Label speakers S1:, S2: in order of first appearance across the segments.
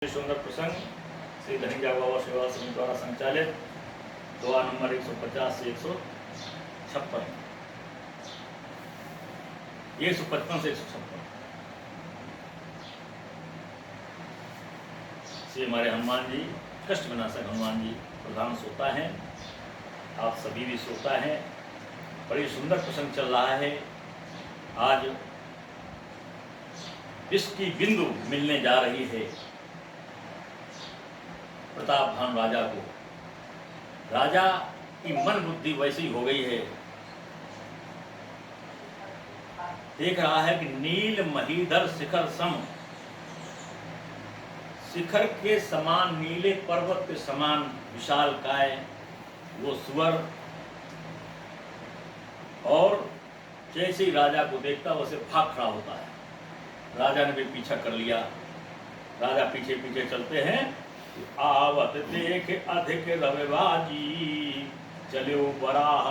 S1: सुंदर प्रसंग श्री धनिजा बाबा सेवा समिति द्वारा संचालित दुआ नंबर 150 से 156 155 से 156 श्री हमारे हनुमान जी कष्ट विनाशक हनुमान जी प्रधान श्रोता हैं। आप सभी भी श्रोता हैं। बड़ी सुंदर प्रसंग चल रहा है। आज इसकी बिंदु मिलने जा रही है प्रताप भान राजा को। राजा की मन बुद्धि वैसी हो गई है, देख रहा है कि नील महीधर शिखर सम, शिखर के समान नीले पर्वत के समान विशाल काय वो सुअर, और जैसे ही राजा को देखता वैसे भाग खड़ा होता है। राजा ने भी पीछा कर लिया। राजा पीछे पीछे चलते हैं। आवत देख अधिक रविबाजी, चलो बराह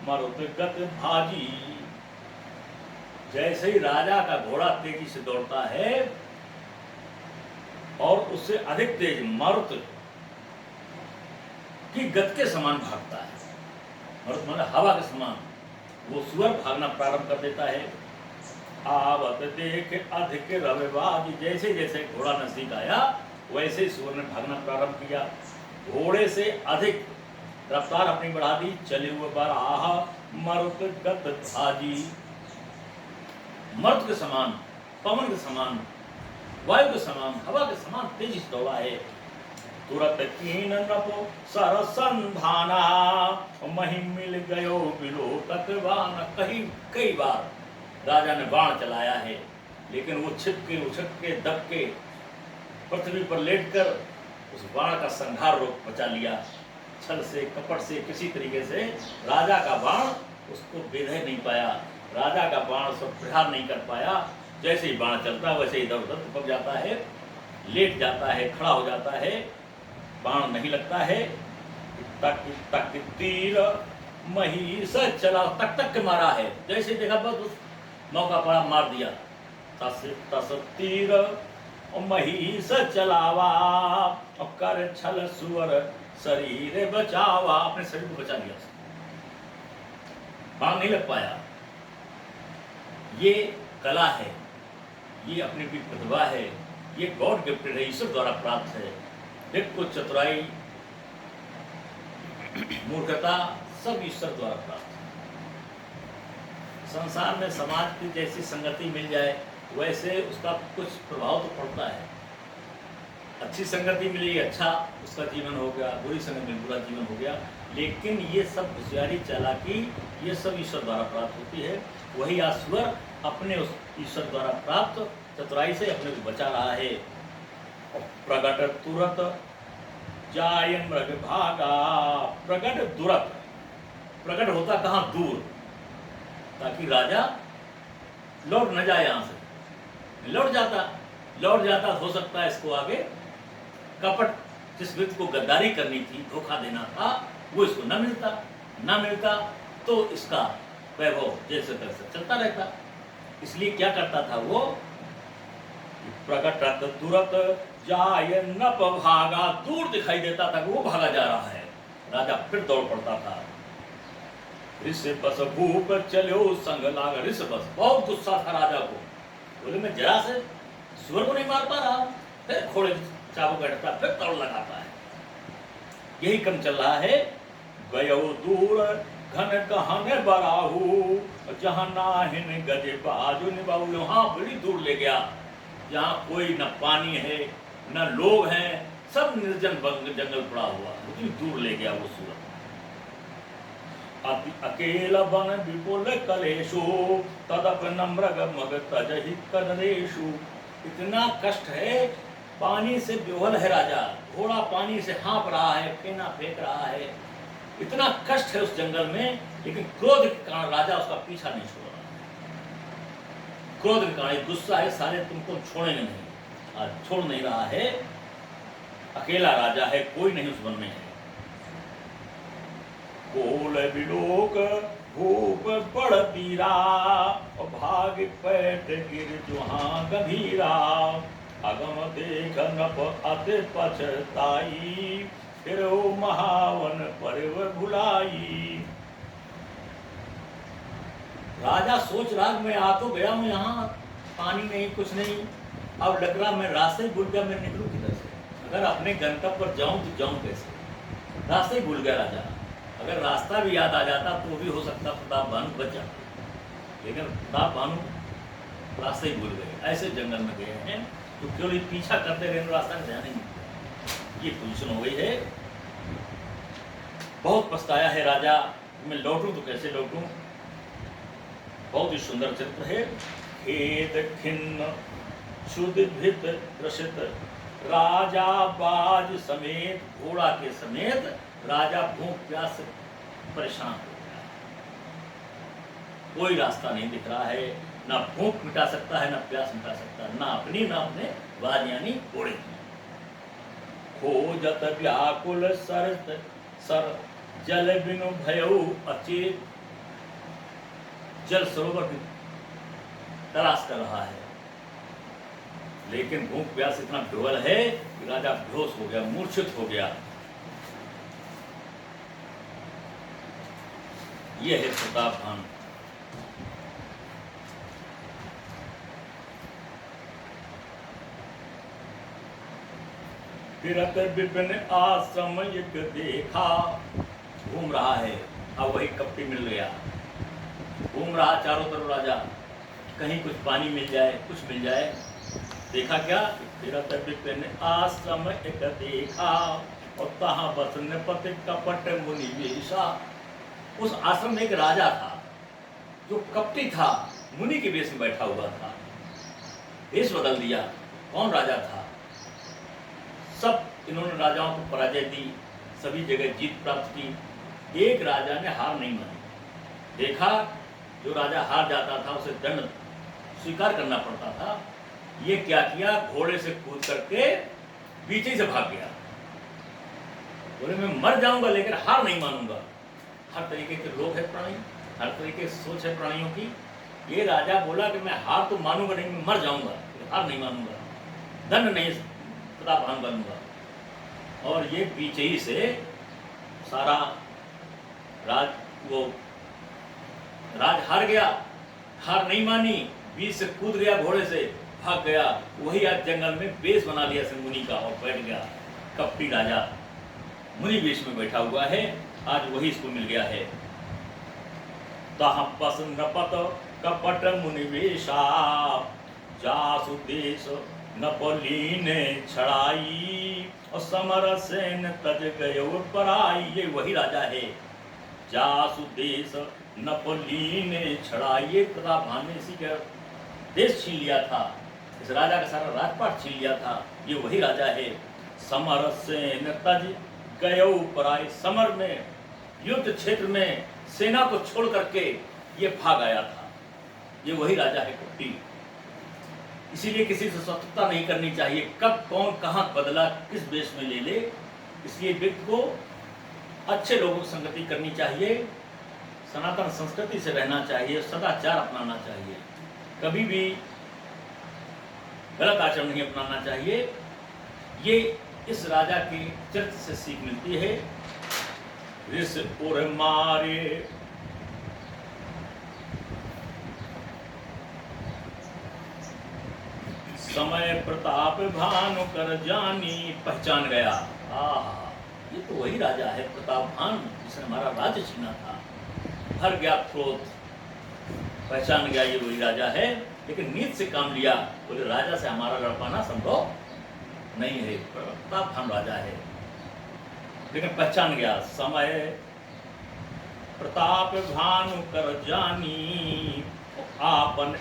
S1: मरुत गत भाजी। जैसे ही राजा का घोड़ा तेजी से दौड़ता है और उससे अधिक तेज मरुत की गति के समान भागता है, मरुत मतलब हवा के समान, वो सुअर भागना प्रारंभ कर देता है। आवत देख अधिक रविबाजी, जैसे जैसे घोड़ा नजदीक आया वैसे सुअर ने भागना प्रारंभ किया। घोड़े से अधिक रफ्तार अपनी बढ़ा दी। चले हुए बराह मरुत गत भाजी, मरुत के समान, पवन के समान, वायु के समान, हवा के समान तेजी से दौड़ा है। तुरंत कीन नपो सरसंधाना, महिम मिल गयो बिलो तत्वान। कई बार राजा ने बाण चलाया है, लेकिन वो छिपके उछक के दब के पृथ्वी पर लेटकर उस बाण का संहार रोक बचा लिया। छल से कपट से किसी तरीके से राजा का बाण उसको बेधे नहीं पाया, राजा का बाण उसको प्रहार नहीं कर पाया। जैसे ही बाण चलता वैसे ही इधर उधर चिपक जाता है, लेट जाता है, खड़ा हो जाता है, बाण नहीं लगता है। तक तक तीर महिष चला, तक तक के मारा है, जैसे देखा बस उस मौका पड़ा मार दिया। तस तस तीर महिष चलावा, और कर छल सुअर शरीर बचावा। अपने शरीर को बचा लिया, बाण नहीं लग पाया। ये कला है, ये अपनी भी प्रतिभा है, ये गॉड गिफ्टेड है, ईश्वर द्वारा प्राप्त है। एक को चतुराई मूर्खता सब ईश्वर द्वारा प्राप्त है। संसार में समाज की जैसी संगति मिल जाए वैसे उसका कुछ प्रभाव तो पड़ता है। अच्छी संगति मिली अच्छा उसका जीवन हो गया, बुरी संगति में बुरा जीवन हो गया। लेकिन ये सब होशियारी चालाकी ये सब ईश्वर द्वारा प्राप्त होती है। वही आश्वर अपने उस ईश्वर द्वारा प्राप्त चतुराई से अपने को बचा रहा है। और प्रगट तुरत जाय मृग भागा, प्रगट तुरत, प्रगट होता कहाँ दूर, ताकि राजा लौट न जाए यहाँ से। लौट जाता हो सकता है इसको आगे कपट, जिस व्यक्ति को गद्दारी करनी थी, धोखा देना था, वो इसको न मिलता तो इसका वैभव जैसे तैसे चलता रहता। इसलिए क्या करता था वो, प्रकट तुरंत जाय नप भागा, दूर दिखाई देता था कि वो भागा जा रहा है। राजा फिर दौड़ पड़ता था। ऋषभस भूप चलो संग लाग, ऋषभस बहुत गुस्सा था राजा को, बोले मैं जरा से सुअर को नहीं मार पा रहा, फिर घोड़े चाबुक बैठता, फिर दौड़ लगाता है। यही क्रम चल रहा है। गयो दूर घन कहने बराहू, जहाँ नाहिन गजे बाजू निबाहू। हाँ बड़ी दूर ले गया, जहाँ कोई न पानी है न लोग हैं, सब निर्जन जंगल पड़ा हुआ, उतनी दूर ले गया वो सूरत। अकेला बन विपुल कलेशु, तदप नम्रग मग तजहि कदरेशु। इतना कष्ट है, पानी से बेवल है राजा, घोड़ा पानी से हाँप रहा है, फेना फेंक रहा है, इतना कष्ट है उस जंगल में। लेकिन क्रोध के कारण राजा उसका पीछा नहीं छोड़ रहा। क्रोध के कारण गुस्सा है, सारे तुमको छोड़ेंगे नहीं, आज छोड़ नहीं रहा है। अकेला राजा है, कोई नहीं उस वन में है। कोल बिलोक भूप बड़ पीरा, भाग पैठ गिर जुहाँ गंभीरा। अगम देख नप अति पछताई, फिर ओ महावन पर्व भुलाई। राजा सोच रहा मैं आ तो गया हूं, यहाँ पानी नहीं कुछ नहीं, अब लग रहा मैं रास्ते ही भूल गया, मैं निकलूं किधर से, अगर अपने गंतव्य पर जाऊं तो जाऊं कैसे, रास्ते ही भूल गया राजा। अगर रास्ता भी याद आ जाता तो भी हो सकता प्रताप भानु बच जाते, लेकिन प्रताप भानु रास्ते ही भूल गए, ऐसे जंगल में गए हैं तो केवल पीछा करते रहे, रास्ता में ध्यान नहीं। ये पोजीशन हो गई है। बहुत पछताया है राजा, मैं लौटूं तो कैसे लौटूं। बहुत ही सुंदर चित्र है। खेद खिन्न क्षुधित त्रसित, राजा बाज समेत, घोड़ा के समेत राजा भूख प्यास से परेशान हो गया। कोई रास्ता नहीं दिख रहा है, ना भूख मिटा सकता है, ना प्यास मिटा सकता है, ना अपनी ना अपने बाज यानी घोड़े की। खोजत व्याकुल सरत सर, जल बिनु भयउ अचेत, जल सरोवर की तलाश कर रहा है, लेकिन भूख प्यास इतना प्रबल है कि राजा बेहोश हो गया, मूर्छित हो गया। यह है प्रताप भानु। फिरत विपिन आश्रम एक देखा, घूम रहा है, अब वही कपटी मिल गया, घूम रहा चारों तरफ राजा, कहीं कुछ पानी मिल जाए, कुछ मिल जाए। देखा क्या, फिरत विपिन आश्रम एक देखा, और तहाँ बस नृपति कपट मुनि वेशा। उस आश्रम में एक राजा था जो कपटी था, मुनि के वेश में बैठा हुआ था, वेश बदल दिया। कौन राजा था? सब इन्होंने राजाओं को पराजय दी, सभी जगह जीत प्राप्त की, एक राजा ने हार नहीं मानी। देखा जो राजा हार जाता था उसे दंड स्वीकार करना पड़ता था, ये क्या किया, घोड़े से कूद करके बीच से भाग गया। बोले मैं मर जाऊंगा लेकिन हार नहीं मानूंगा। हर तरीके के लोग है प्राणी, हर तरीके की सोच है प्राणियों की। ये राजा बोला कि मैं हार तो मानूंगा नहीं, मैं मर जाऊंगा, हार नहीं मानूंगा, दंड नहीं प्रताप भानु बनूंगा। और ये पीछे ही से सारा राज हार गया, हार नहीं मानी, बीच से कूद गया, घोड़े से भाग गया, वही आज जंगल में वेश बना लिया मुनि का और बैठ गया। कपटी राजा मुनि वेश में बैठा हुआ है, आज वही इसको मिल गया है। तहाँ पस नपत कपट मुनि वेशा, जासु देश नपलीन छड़ाई, और समर सेन तज गयो पराई। ये वही राजा है, जासु देश नपलीन छड़ाई। प्रताप भानु ने इसी का देश छीन लिया था, इस राजा का सारा राजपाट छीन लिया था, ये वही राजा है। समर सेन तज गयो पराई, समर में युद्ध क्षेत्र में सेना को छोड़ करके ये भाग आया था, ये वही राजा है कपटी। इसीलिए किसी से शत्रुता नहीं करनी चाहिए, कब कौन कहाँ बदला किस वेश में ले ले, इसलिए व्यक्ति को अच्छे लोगों की संगति करनी चाहिए, सनातन संस्कृति से रहना चाहिए, सदाचार अपनाना चाहिए, कभी भी गलत आचरण नहीं अपनाना चाहिए। ये इस राजा के चरित्र से सीख मिलती है। रिस उर मारे समय प्रताप भानु कर जानी, पहचान गया, ये तो वही राजा है प्रताप भानु जिसने हमारा राज्य छीना था। भर गया क्रोध, पहचान गया ये वही राजा है, लेकिन नीत से काम लिया, बोले राजा से हमारा लड़ पाना संभव नहीं है, प्रताप भानु राजा है, लेकिन पहचान गया। समय प्रताप भानु कर जानी, आपन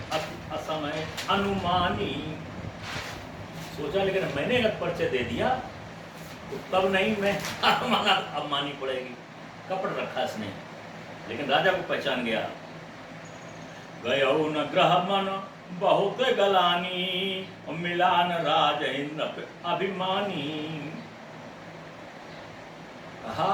S1: असमय अनुमानी। सोचा लेकिन मैंने अगर परिचय दे दिया तो तब नहीं, मैं माना अब मानी पड़ेगी, कपट रखा इसने, लेकिन राजा को पहचान गया। गयो न ग्रह मन बहुत गलानी, मिलान राज इंद्र अभिमानी। कहा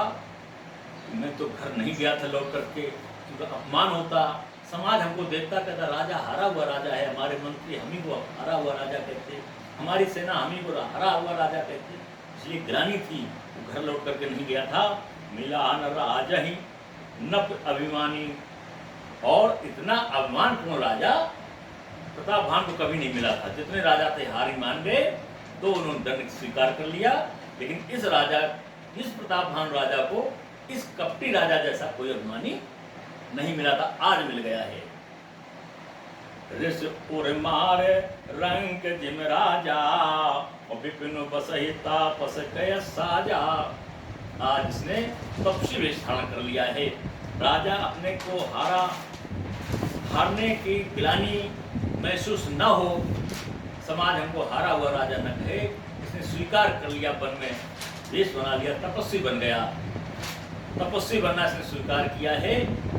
S1: मैं तो घर नहीं गया था लौट करके, क्योंकि अपमान होता, समाज हमको देखता, कहता राजा हारा हुआ राजा है, हमारे मंत्री हम ही को हारा हुआ राजा कहते, हमारी सेना हम ही को हरा हुआ राजा कहती, इसलिए ग्लानि थी, वो घर लौट करके नहीं गया था। मिला न राजा ही नप अभिमानी, और इतना अभिमानपूर्ण राजा प्रतापभान को कभी नहीं मिला था। जितने राजा थे हार ही मान गए, तो उन्होंने दंड स्वीकार कर लिया, लेकिन इस प्रतापभान राजा को इस कपटी राजा जैसा कोई अभिमानी नहीं मिला था, आज मिल गया है। ऋष उर मार रंग जिम राजा, और विपिन बसहि तापस कय साजा। आज इसने तपस्वी वेश धारण कर लिया है। राजा अपने को हारने की ग्लानि महसूस न हो, समाज हमको हारा हुआ राजा न कहे, इसने स्वीकार कर लिया, वन में देश बना लिया, तपस्वी बन गया। तपस्वी बनना इसने स्वीकार किया है,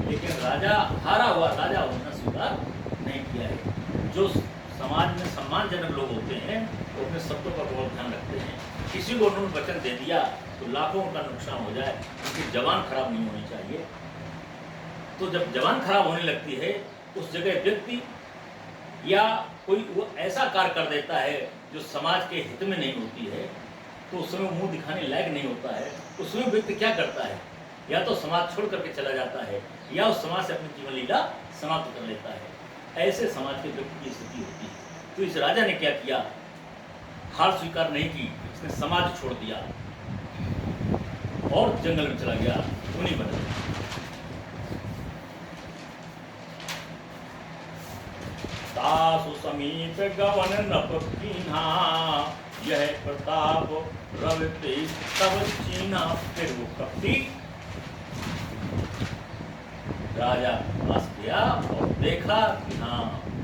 S1: लेकिन राजा हारा हुआ राजा होना स्वीकार नहीं किया है। जो समाज में सम्मानजनक लोग होते हैं वो अपने शब्दों का बहुत ध्यान रखते हैं। किसी को उन्होंने वचन दे दिया तो लाखों का नुकसान हो जाए, उनकी जबान खराब नहीं होनी चाहिए। तो जब जबान खराब होने लगती है, उस जगह व्यक्ति या कोई वो ऐसा कार्य कर देता है जो समाज के हित में नहीं होती है, तो उस समय मुंह दिखाने लायक नहीं होता है। उस समय व्यक्ति क्या करता है, या तो समाज छोड़ करके चला जाता है, या उस समाज से अपनी जीवन लीला समाप्त कर लेता है। ऐसे समाज के व्यक्ति की स्थिति होती है। तो इस राजा ने क्या किया, हार स्वीकार नहीं की, इसने समाज छोड़ दिया और जंगल में चला गया, मुनि बन गया। तासु समीप गवन नप कीन्हा, यह प्रताप रवि तब चीन्हा। फिर वो कपटी राजा पास गया और देखा कि हाँ,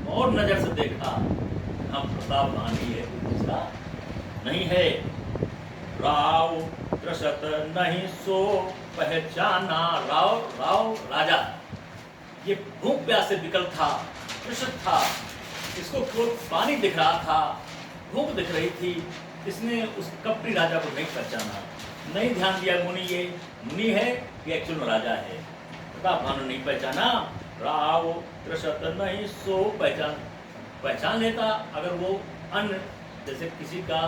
S1: और नजर से देखा, हाँ प्रतापभान ही है, दूसरा नहीं है। राव त्रसत नहीं सो पहचाना। राव राजा ये भूख प्यास से विकल था, त्रसत था, इसको केवल पानी दिख रहा था, भूख दिख रही थी, इसने उस कपटी राजा को नहीं पहचाना, नहीं ध्यान दिया मुनि ये मुनि है कि एक्चुअल में राजा है। प्रतापभान ने नहीं पहचाना। राव त्रसत नहीं सो पहचान लेता अगर वो अन्य जैसे किसी का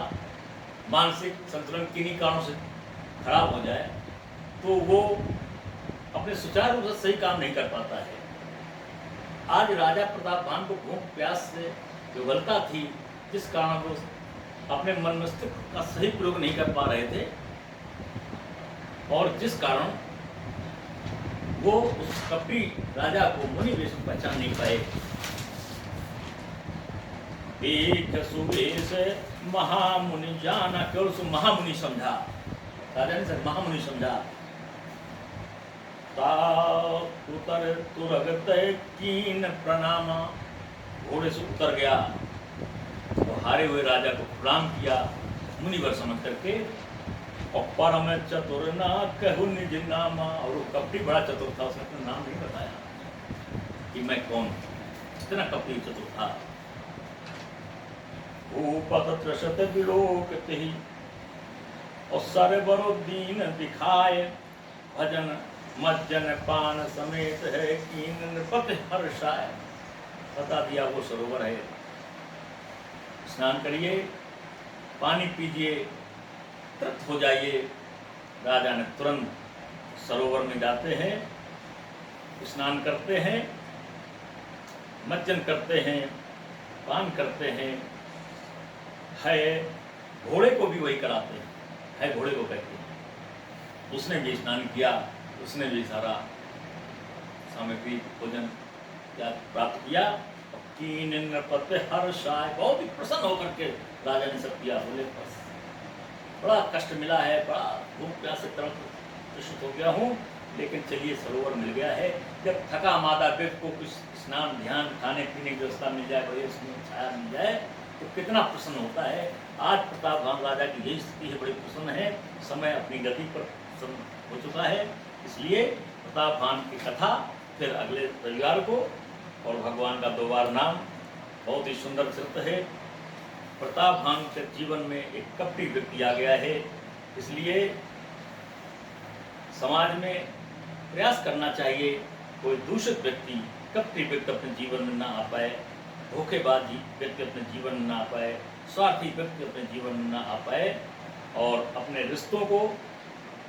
S1: मानसिक संतुलन किन्हीं कारणों से खराब हो जाए तो वो अपने सुचारू रूप से सही काम नहीं कर पाता है। आज राजा प्रतापभान को भूख प्यास से विवलता थी, जिस कारण वो अपने मन मस्तिष्क का सही प्रयोग नहीं कर पा रहे थे, और जिस कारण वो उस कपटी राजा को मुनि वेश में पहचान नहीं पाए। एक सुवेश महामुनि जाना, केवल उसको महामुनि समझा, राजा ने सर महामुनि समझा। उतर तुरगत कीन प्रणामा, घोड़े से उतर गया, तो हारे हुए राजा को प्रणाम किया मुनिवर समझ करके। और परम चतुर ना कहु निज नामा, और वो कपटी बड़ा चतुर था, उसने अपना नाम नहीं बताया कि मैं कौन, इतना कपटी चतुर था। भूपत त्रसत विलोकत ही, और सर बरो दीन दिखाए, भजन मज्जन पान समेत है कीन नृपति हर्षाय। बता दिया वो सरोवर है, स्नान करिए, पानी पीजिए, तृप्त हो जाइए। राजा ने तुरंत सरोवर में जाते हैं, स्नान करते हैं, मज्जन करते हैं, पान करते हैं, है घोड़े को भी वही कराते हैं, है घोड़े को कहते हैं। उसने भी स्नान किया, उसने भी सारा सामग्री भोजन प्राप्त किया। कीन नृपति हर्षाय, बहुत ही प्रसन्न होकर के राजा ने सब किया। बोले बड़ा कष्ट मिला है, बड़ा भूख प्यास से तृषित हो गया हूँ, लेकिन चलिए सरोवर मिल गया है। जब थका मादा व्यक्ति को कुछ स्नान ध्यान खाने पीने की व्यवस्था मिल जाए, बड़ी उसमें छाया मिल जाए, तो कितना प्रसन्न होता है। आज प्रतापभान राजा की यही स्थिति है, बड़ी प्रसन्न है। समय अपनी गति पर हो चुका है, इसलिए प्रतापभान की कथा फिर अगले रविवार को। और भगवान का 2 बार नाम बहुत ही सुंदर चरित्र है। प्रतापभान के जीवन में एक कपटी व्यक्ति आ गया है, इसलिए समाज में प्रयास करना चाहिए कोई दूषित व्यक्ति, कपटी व्यक्ति अपने जीवन में ना आ पाए, धोखेबाज व्यक्ति अपने जीवन में ना आ पाए। स्वार्थी व्यक्ति अपने जीवन में न आ पाए और अपने रिश्तों को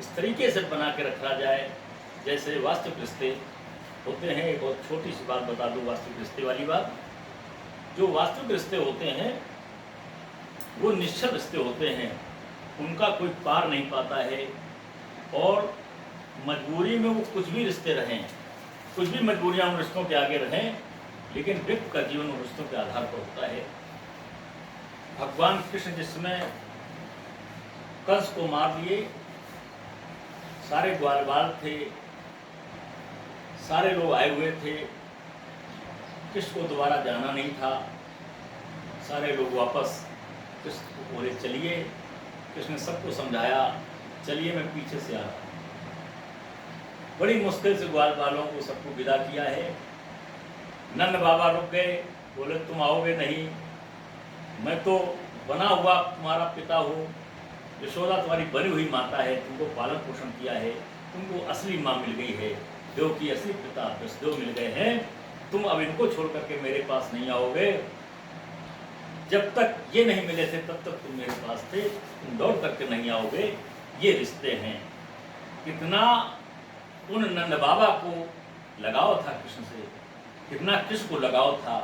S1: इस तरीके से बना के रखा जाए जैसे वास्तविक रिश्ते होते हैं। एक बहुत छोटी सी बात बता दूं वास्तविक रिश्ते वाली बात। जो वास्तविक रिश्ते होते हैं वो निश्चल रिश्ते होते हैं, उनका कोई पार नहीं पाता है और मजबूरी में वो कुछ भी रिश्ते रहें, कुछ भी मजबूरियां उन रिश्तों के आगे रहें, लेकिन व्यक्ति का जीवन उन रिश्तों के आधार पर होता है। भगवान कृष्ण जिस समय कंस को मार दिए, सारे ग्वाल बाल थे, सारे लोग आए हुए थे, कृष्ण को दोबारा जाना नहीं था। सारे लोग वापस कृष्ण को बोले चलिए, कृष्ण ने सबको समझाया चलिए मैं पीछे से आ रहा हूँ। बड़ी मुश्किल से ग्वाल बालों को सबको विदा किया है। नंद बाबा रुक गए, बोले तुम आओगे नहीं, मैं तो बना हुआ तुम्हारा पिता हूँ, यशोदा तुम्हारी बनी हुई माता है, तुमको पालन पोषण किया है, तुमको असली माँ मिल गई है, देव की असली पिता वसुदेव मिल गए हैं, तुम अब इनको छोड़ करके मेरे पास नहीं आओगे। जब तक ये नहीं मिले थे तब तक तुम मेरे पास थे, तुम दौड़ करके नहीं आओगे। ये रिश्ते हैं। कितना उन नंद बाबा को लगाव था कृष्ण से, कितना कृष्ण को लगाव था,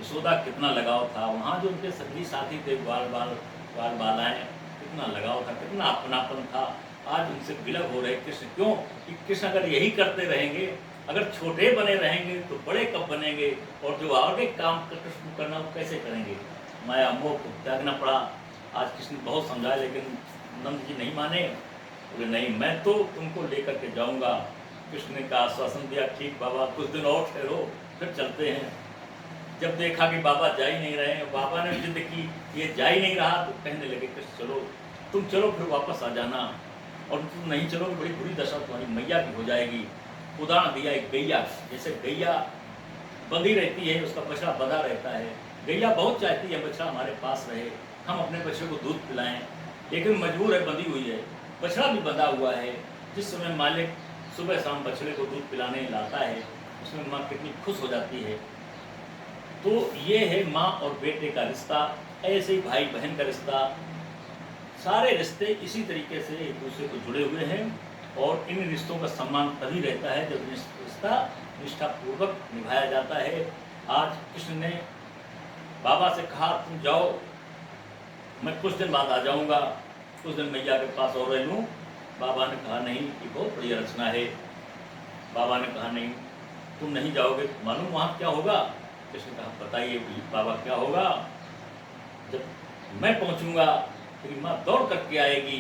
S1: यशोदा कितना लगाव था, वहाँ जो उनके संगी साथी थे ग्वाल बालाएं, कितना लगाव था, कितना अपनापन था। आज उनसे विलग हो रहे कृष्ण। क्यों? कि कृष्ण अगर यही करते रहेंगे, अगर छोटे बने रहेंगे तो बड़े कब बनेंगे, और जो आगे काम कृष्ण को करना वो कैसे करेंगे। माया मोह को त्यागना पड़ा। आज कृष्ण बहुत समझाया लेकिन नंद जी नहीं माने, बोले नहीं मैं तो तुमको लेकर के जाऊंगा। कृष्ण ने का आश्वासन दिया, ठीक बाबा कुछ दिन और ठहरो फिर चलते हैं। जब देखा कि बाबा जा ही नहीं रहे, बाबा ने जिद की ये जा ही नहीं रहा, तो कहने लगे कृष्ण चलो, तुम चलो फिर वापस आ जाना, और तुम नहीं चलोगे बड़ी बुरी दशा तुम्हारी मैया की हो जाएगी। उदाहरण दिया एक गैया, जैसे गैया बंधी रहती है, उसका बछड़ा बंधा रहता है। गैया बहुत चाहती है बछड़ा हमारे पास रहे, हम अपने बछड़े को दूध पिलाएं, लेकिन मजबूर है, बंधी हुई है, बछड़ा भी बंधा हुआ है। जिस समय मालिक सुबह शाम बछड़े को दूध पिलाने लाता है, उसमें माँ कितनी खुश हो जाती है। तो ये है माँ और बेटे का रिश्ता, ऐसे ही भाई बहन का रिश्ता। सारे रिश्ते इसी तरीके से एक दूसरे को जुड़े हुए हैं, और इन रिश्तों का सम्मान तभी रहता है जब रिश्ता निष्ठापूर्वक निभाया जाता है। आज कृष्ण ने बाबा से कहा तुम जाओ, मैं कुछ दिन बाद आ जाऊंगा, कुछ दिन मैया के पास और रह लूँ। बाबा ने कहा नहीं, ये बहुत बड़ी रचना है। बाबा ने कहा नहीं, तुम नहीं जाओगे, मालूम वहाँ क्या होगा। कृष्ण ने कहा बताइए बाबा क्या होगा। जब मैं पहुँचूंगा तेरी माँ दौड़ करके आएगी,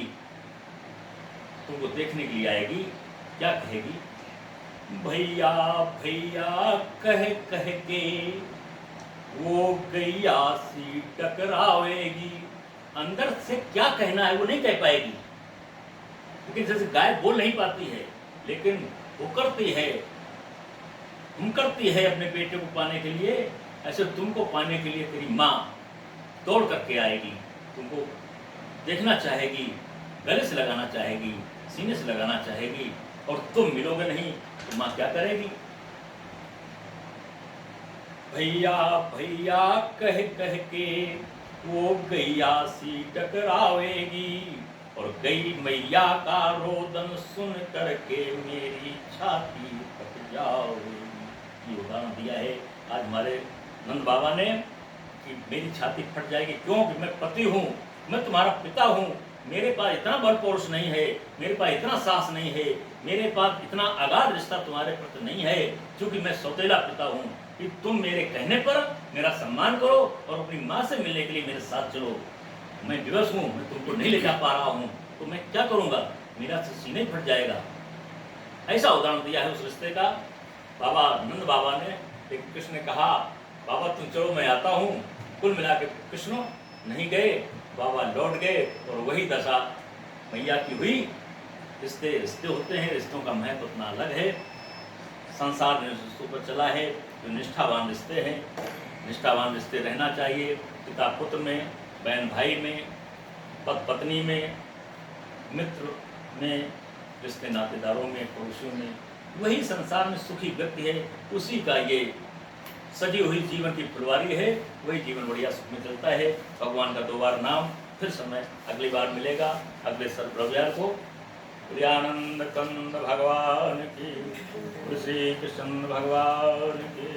S1: तुमको देखने के लिए आएगी, क्या कहेगी, भैया भैया कह कह के वो गैया सी टकरावेगी। अंदर से क्या कहना है वो नहीं कह पाएगी, लेकिन जैसे गाय बोल नहीं पाती है, लेकिन वो करती है, तुम करती है अपने बेटे को पाने के लिए, ऐसे तुमको पाने के लिए तेरी माँ दौड़ करके आएगी, तुमको देखना चाहेगी, गले से लगाना चाहेगी, सीने से लगाना चाहेगी, और तुम मिलोगे नहीं तो माँ क्या करेगी। भैया भैया कह कह के वो गैया सी टकरावेगी, और गई मैया का रोदन सुन करके मेरी छाती फट जाओगी। ये उदाहरण दिया है आज हमारे नंद बाबा ने कि मेरी छाती फट जाएगी। क्यों? कि मैं पति हूँ, मैं तुम्हारा पिता हूँ, मेरे पास इतना बल पौरुष नहीं है, मेरे पास इतना साहस नहीं है, मेरे पास इतना अगाध रिश्ता तुम्हारे प्रति नहीं है, क्योंकि मैं सौतेला पिता हूँ कि तुम मेरे कहने पर मेरा सम्मान करो और अपनी माँ से मिलने के लिए मेरे साथ चलो। मैं विवश हूँ, मैं तुमको नहीं ले जा पा रहा हूँ, तो मैं क्या करूँगा, मेरा सीने फट जाएगा। ऐसा उदाहरण दिया है उस रिश्ते का बाबा नंद बाबा ने। लेकिन कृष्ण ने कहा बाबा तुम चलो मैं आता हूँ। कुल मिला के कृष्ण नहीं गए, बाबा लौट गए, और वही दशा मैया की हुई। रिश्ते रिश्ते होते हैं, रिश्तों का महत्व उतना अलग है। संसार में रिश्तों पर चला है, जो निष्ठावान रिश्ते हैं, निष्ठावान रिश्ते रहना चाहिए। पिता पुत्र में, बहन भाई में, पति पत्नी में, मित्र में, रिश्ते नातेदारों में, पड़ोसियों में, वही संसार में सुखी व्यक्ति है। उसी का ये सजी हुई जीवन की फुलवारी है, वही जीवन बढ़िया सुख में चलता है। भगवान का 2 बार नाम। फिर समय अगली बार मिलेगा अगले रविवार को। प्रियानंद कंद भगवान की, श्री कृष्ण भगवान की।